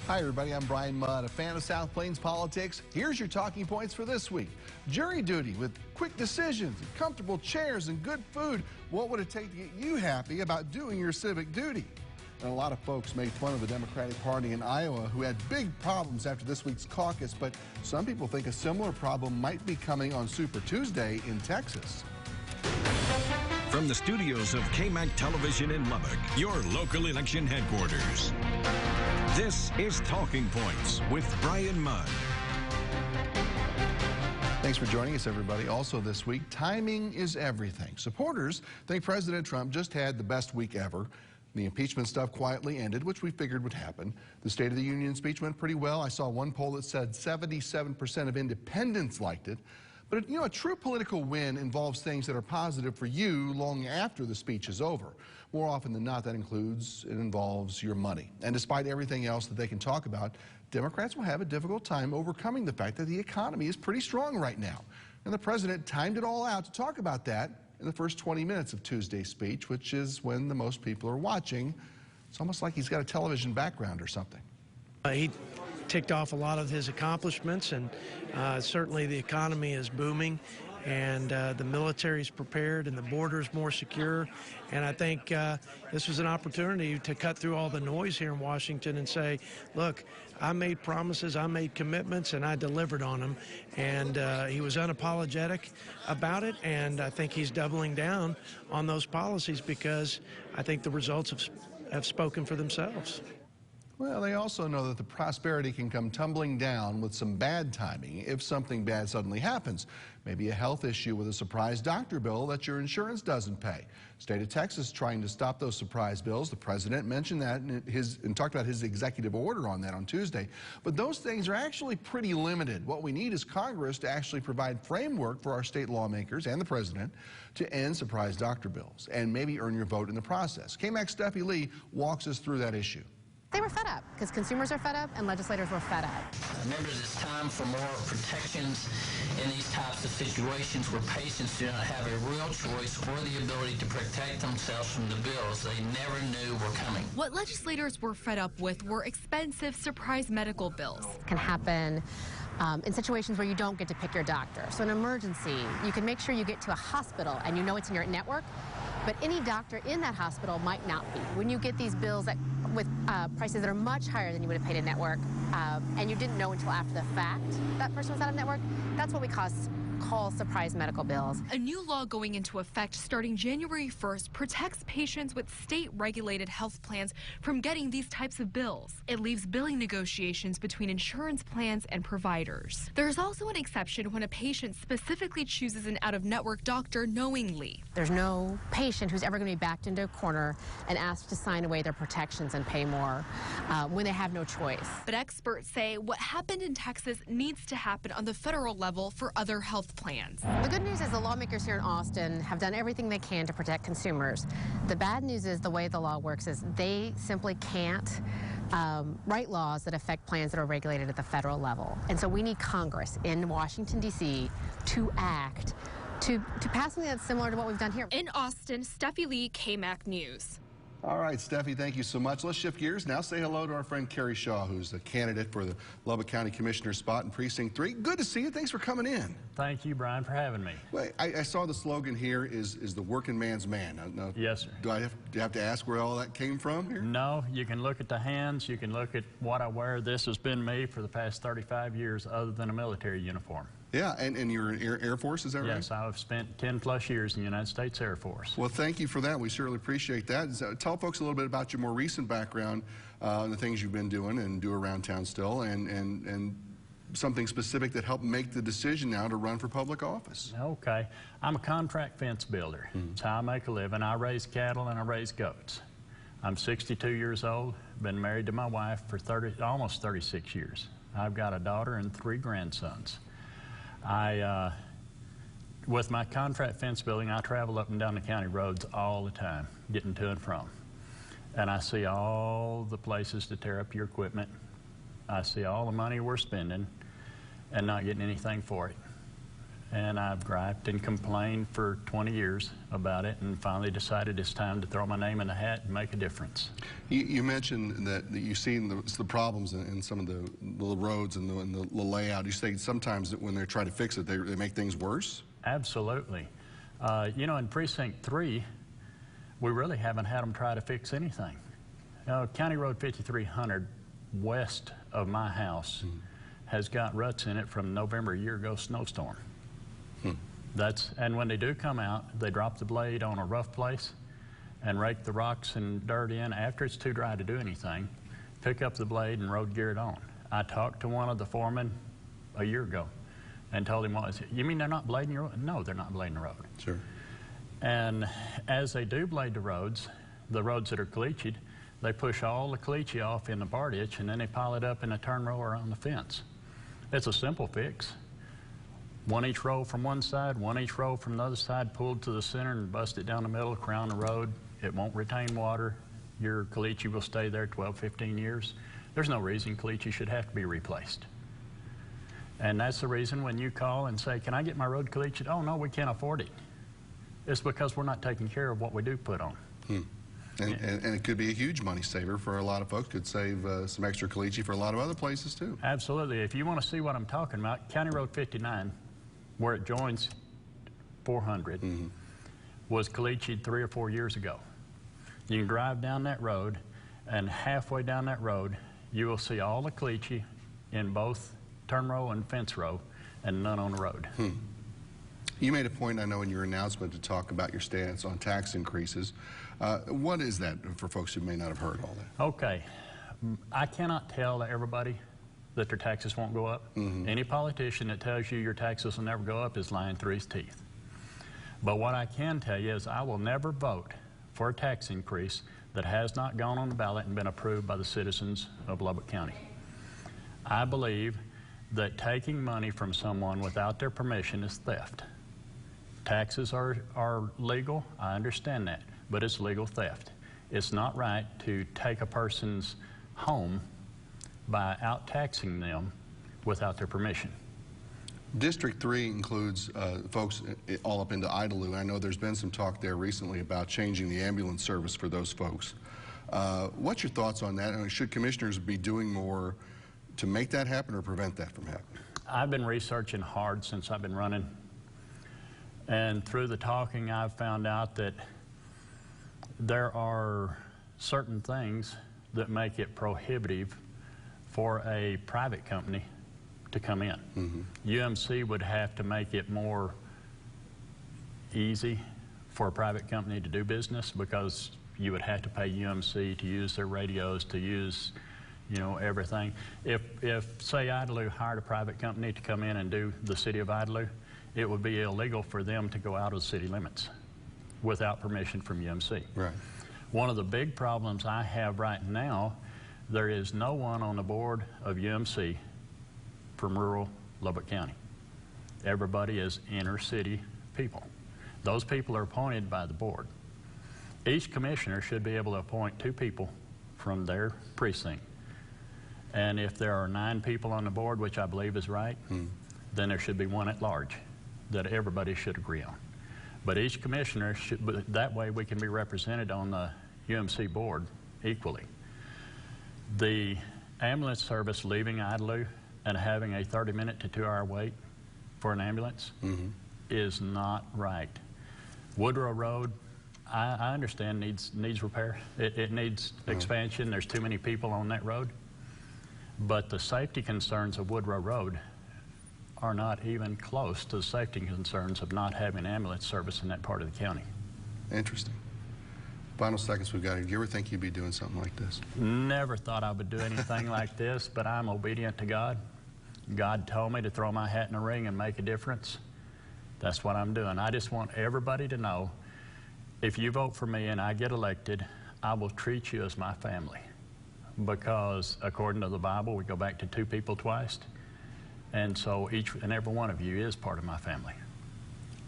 Hi, everybody. I'm Bryan Mudd, a fan of South Plains politics. Here's your talking points for this week. Jury duty with quick decisions, comfortable chairs, and good food. What would it take to get you happy about doing your civic duty? And a lot of folks made fun of the Democratic Party in Iowa, who had big problems after this week's caucus, but some people think a similar problem might be coming on Super Tuesday in Texas. From the studios of KMAC Television in Lubbock, your local election headquarters. This is Talking Points with Bryan Mudd. Thanks for joining us, everybody. Also this week, timing is everything. Supporters think President Trump just had the best week ever. The impeachment stuff quietly ended, which we figured would happen. The State of the Union speech went pretty well. I saw one poll that said 77% of independents liked it. But, you know, a true political win involves things that are positive for you long after the speech is over. More often than not, it involves your money. And despite everything else that they can talk about, Democrats will have a difficult time overcoming the fact that the economy is pretty strong right now. And the president timed it all out to talk about that in the first 20 minutes of Tuesday's speech, which is when the most people are watching. It's almost like he's got a television background or something. He ticked off a lot of his accomplishments, and certainly the economy is booming, and the military's prepared, and the border's more secure. And I think this was an opportunity to cut through all the noise here in Washington and say, look, I made promises, I made commitments, and I delivered on them. And he was unapologetic about it, and I think he's doubling down on those policies because I think the results have spoken for themselves. Well, they also know that the prosperity can come tumbling down with some bad timing if something bad suddenly happens. Maybe a health issue with a surprise doctor bill that your insurance doesn't pay. State of Texas trying to stop those surprise bills. The president mentioned that and talked about his executive order on that on Tuesday. But those things are actually pretty limited. What we need is Congress to actually provide framework for our state lawmakers and the president to end surprise doctor bills and maybe earn your vote in the process. KMAC's Steffi Lee walks us through that issue. They were fed up because consumers are fed up and legislators were fed up. Members, it's time for more protections in these types of situations where patients do not have a real choice or the ability to protect themselves from the bills they never knew were coming. What legislators were fed up with were expensive surprise medical bills. It can happen in situations where you don't get to pick your doctor. So an emergency, you can make sure you get to a hospital and you know it's in your network, but any doctor in that hospital might not be. When you get these bills with prices that are much higher than you would have paid in network, and you didn't know until after the fact that person was out of network, that's what we call surprise medical bills. A new law going into effect starting January 1st protects patients with state-regulated health plans from getting these types of bills. It leaves billing negotiations between insurance plans and providers. There's also an exception when a patient specifically chooses an out-of-network doctor knowingly. There's no patient who's ever going to be backed into a corner and asked to sign away their protections and pay more when they have no choice. But experts say what happened in Texas needs to happen on the federal level for other health plans. The good news is the lawmakers here in Austin have done everything they can to protect consumers. The bad news is the way the law works is they simply can't write laws that affect plans that are regulated at the federal level. And so we need Congress in Washington, D.C. to act to pass something that's similar to what we've done here. In Austin, Steffi Lee, KMAC News. All right, Steffi, thank you so much. Let's shift gears now. Say hello to our friend Carrie Shah, who's a candidate for the Lubbock County Commissioner spot in Precinct 3. Good to see you. Thanks for coming in. Thank you, Bryan, for having me. Well, I saw the slogan here is the working man's man. Now, yes, sir. Do I have to ask where all that came from here? No, you can look at the hands. You can look at what I wear. This has been me for the past 35 years other than a military uniform. Yeah, and you're in Air Force, is that right? Yes, I've spent 10+ years in the United States Air Force. Well, thank you for that. We certainly appreciate that. So tell folks a little bit about your more recent background and the things you've been doing and do around town still, and something specific that helped make the decision now to run for public office. Okay. I'm a contract fence builder. That's how I make a living. I raise cattle and I raise goats. I'm 62 years old, been married to my wife for almost 36 years. I've got a daughter and 3 grandsons. With my contract fence building, I travel up and down the county roads all the time, getting to and from. And I see all the places to tear up your equipment. I see all the money we're spending and not getting anything for it. And I've griped and complained for 20 years about it, and finally decided it's time to throw my name in the hat and make a difference. You mentioned that you've seen the problems in some of the roads and the layout. You say sometimes that when they're trying to fix it, they make things worse? Absolutely. You know, in Precinct 3, we really haven't had them try to fix anything. County Road 5300 west of my house has got ruts in it from November a year ago snowstorm. And when they do come out, they drop the blade on a rough place and rake the rocks and dirt in after it's too dry to do anything, pick up the blade and road gear it on. I talked to one of the foremen a year ago and told him, you mean they're not blading your road? No, they're not blading the road. Sure. And as they do blade the roads that are caliched, they push all the caliche off in the bar ditch, and then they pile it up in a turn row around the fence. It's a simple fix. One each row from one side, one each row from the other side, pulled to the center and bust it down the middle, crown the road. It won't retain water. Your caliche will stay there 12, 15 years. There's no reason caliche should have to be replaced. And that's the reason when you call and say, can I get my road caliched? Oh, no, we can't afford it. It's because we're not taking care of what we do put on. And it could be a huge money saver for a lot of folks. Could save some extra caliche for a lot of other places, too. Absolutely. If you want to see what I'm talking about, County Road 59, where it joins 400, was caliched 3 or 4 years ago. You can drive down that road, and halfway down that road, you will see all the caliche in both turn row and fence row, and none on the road. You made a point, I know, in your announcement to talk about your stance on tax increases. What is that for folks who may not have heard all that? Okay. I cannot tell everybody that their taxes won't go up. Any politician that tells you your taxes will never go up is lying through his teeth. But what I can tell you is I will never vote for a tax increase that has not gone on the ballot and been approved by the citizens of Lubbock County. I believe that taking money from someone without their permission is theft. Taxes are legal, I understand that, but it's legal theft. It's not right to take a person's home by out-taxing them without their permission. District 3 includes folks all up into Idalou. I know there's been some talk there recently about changing the ambulance service for those folks. What's your thoughts on that? And should commissioners be doing more to make that happen or prevent that from happening? I've been researching hard since I've been running. And through the talking, I've found out that there are certain things that make it prohibitive for a private company to come in. UMC would have to make it more easy for a private company to do business, because you would have to pay UMC to use their radios, to use, you know, everything. If say Idalou hired a private company to come in and do the city of Idalou, it would be illegal for them to go out of the city limits without permission from UMC. Right. One of the big problems I have right now, there is no one on the board of UMC from rural Lubbock County. Everybody is inner city people. Those people are appointed by the board. Each commissioner should be able to appoint 2 people from their precinct. And if there are 9 people on the board, which I believe is right, then there should be 1 at large that everybody should agree on. But each commissioner should, that way we can be represented on the UMC board equally. The ambulance service leaving Idalou and having a 30-minute to 2-hour wait for an ambulance is not right. Woodrow Road, I understand needs repair. It needs expansion. There's too many people on that road. But the safety concerns of Woodrow Road are not even close to the safety concerns of not having ambulance service in that part of the county. Interesting. Final seconds we've got here. Do you ever think you'd be doing something like this? Never thought I would do anything like this, but I'm obedient to God. God told me to throw my hat in the ring and make a difference. That's what I'm doing. I just want everybody to know, if you vote for me and I get elected, I will treat you as my family. Because according to the Bible, we go back to 2 people twice. And so each and every one of you is part of my family.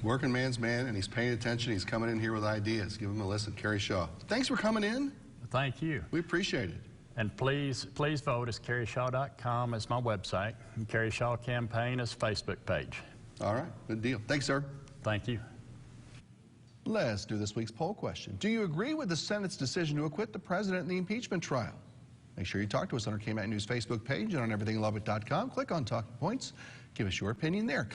Working man's man, and he's paying attention. He's coming in here with ideas. Give him a listen. Carrie Shah. Thanks for coming in. Thank you. We appreciate it. And please vote. It's carrieshaw.com is my website. And Carrie Shah Campaign is Facebook page. All right, good deal. Thanks, sir. Thank you. Let's do this week's poll question. Do you agree with the Senate's decision to acquit the president in the impeachment trial? Make sure you talk to us on our KMAC News Facebook page and on everythinglubbock.com. Click on Talking Points. Give us your opinion there.